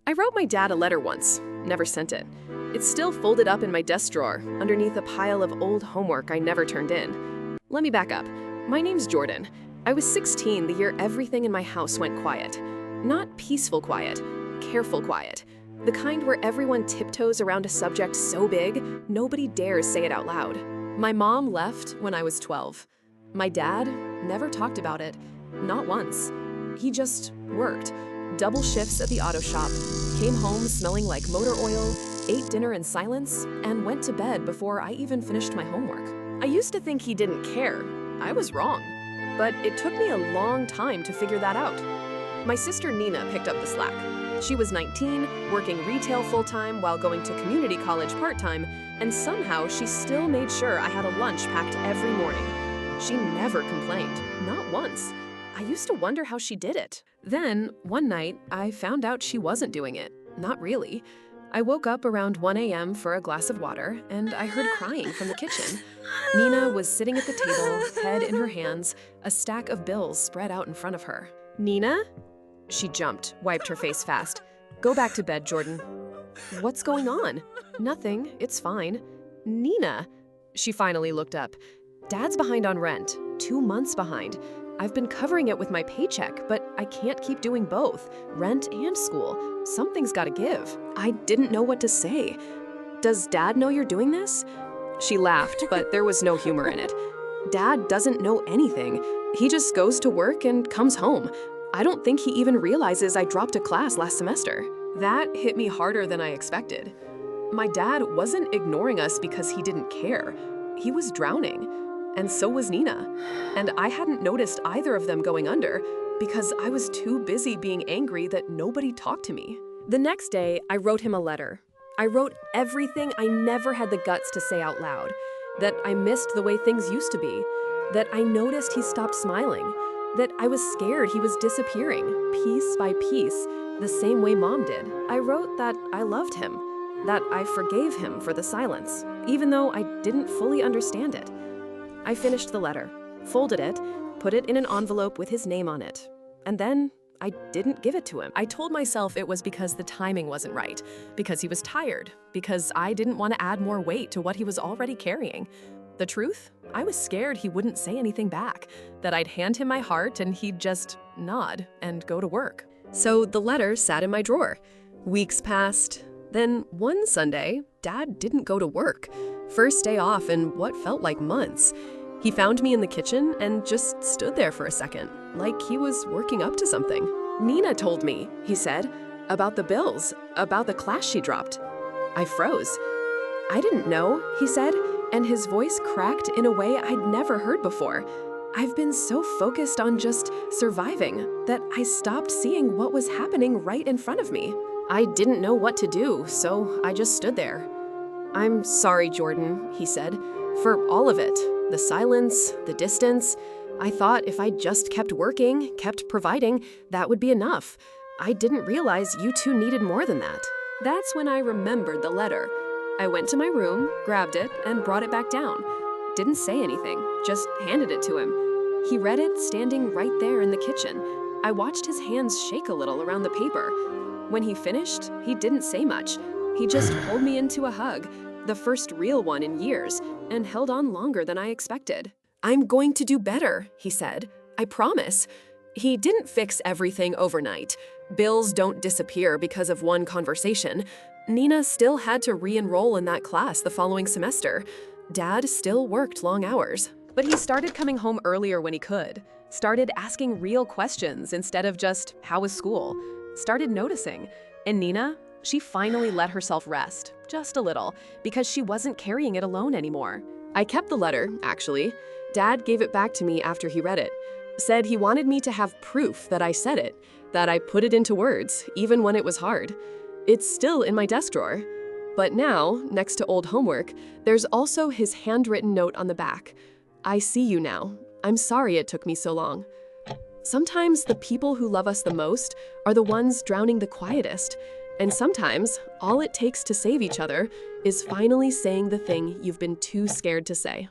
I wrote my dad a letter once, never sent it. It's still folded up in my desk drawer, underneath a pile of old homework I never turned in. Let me back up. My name's Jordyn. I was 16 the year everything in my house went quiet. Not peaceful quiet, careful quiet. The kind where everyone tiptoes around a subject so big, nobody dares say it out loud. My mom left when I was 12. My dad never talked about it, not once. He just worked. Double shifts at the auto shop, came home smelling like motor oil, ate dinner in silence, and went to bed before I even finished my homework. I used to think he didn't care. I was wrong. But it took me a long time to figure that out. My sister Nina picked up the slack. She was 19, working retail full-time while going to community college part-time, and somehow she still made sure I had a lunch packed every morning. She never complained, not once. I used to wonder how she did it. Then, one night, I found out she wasn't doing it. Not really. I woke up around 1 a.m. for a glass of water, and I heard crying from the kitchen. Nina was sitting at the table, head in her hands, a stack of bills spread out in front of her. "Nina?" She jumped, wiped her face fast. "Go back to bed, Jordyn." "What's going on?" "Nothing, it's fine." "Nina?" She finally looked up. "Dad's behind on rent, 2 months behind. I've been covering it with my paycheck, but I can't keep doing both, rent and school. Something's gotta give." I didn't know what to say. "Does Dad know you're doing this?" She laughed, but there was no humor in it. "Dad doesn't know anything. He just goes to work and comes home. I don't think he even realizes I dropped a class last semester." That hit me harder than I expected. My dad wasn't ignoring us because he didn't care. He was drowning. And so was Nina. And I hadn't noticed either of them going under because I was too busy being angry that nobody talked to me. The next day, I wrote him a letter. I wrote everything I never had the guts to say out loud. That I missed the way things used to be. That I noticed he stopped smiling. That I was scared he was disappearing, piece by piece, the same way Mom did. I wrote that I loved him. That I forgave him for the silence, even though I didn't fully understand it. I finished the letter, folded it, put it in an envelope with his name on it, and then I didn't give it to him. I told myself it was because the timing wasn't right, because he was tired, because I didn't want to add more weight to what he was already carrying. The truth? I was scared he wouldn't say anything back, that I'd hand him my heart and he'd just nod and go to work. So the letter sat in my drawer. Weeks passed. Then one Sunday, Dad didn't go to work. First day off in what felt like months. He found me in the kitchen and just stood there for a second, like he was working up to something. "Nina told me," he said, "about the bills, about the class she dropped." I froze. "I didn't know," he said, and his voice cracked in a way I'd never heard before. I've been so focused on just surviving that I stopped seeing what was happening right in front of me. I didn't know what to do, so I just stood there. "I'm sorry, Jordyn," he said, "for all of it. The silence, the distance. I thought if I just kept working, kept providing, that would be enough. I didn't realize you two needed more than that." That's when I remembered the letter. I went to my room, grabbed it, and brought it back down. Didn't say anything, just handed it to him. He read it standing right there in the kitchen. I watched his hands shake a little around the paper. When he finished, he didn't say much. He just pulled me into a hug, the first real one in years, and held on longer than I expected. "I'm going to do better," he said. "I promise." He didn't fix everything overnight. Bills don't disappear because of one conversation. Nina still had to re-enroll in that class the following semester. Dad still worked long hours. But he started coming home earlier when he could. Started asking real questions instead of just, "How was school?" Started noticing. And Nina, she finally let herself rest, just a little, because she wasn't carrying it alone anymore. I kept the letter, actually. Dad gave it back to me after he read it. Said he wanted me to have proof that I said it, that I put it into words, even when it was hard. It's still in my desk drawer. But now, next to old homework, there's also his handwritten note on the back. "I see you now. I'm sorry it took me so long." Sometimes the people who love us the most are the ones drowning the quietest. And sometimes, all it takes to save each other is finally saying the thing you've been too scared to say.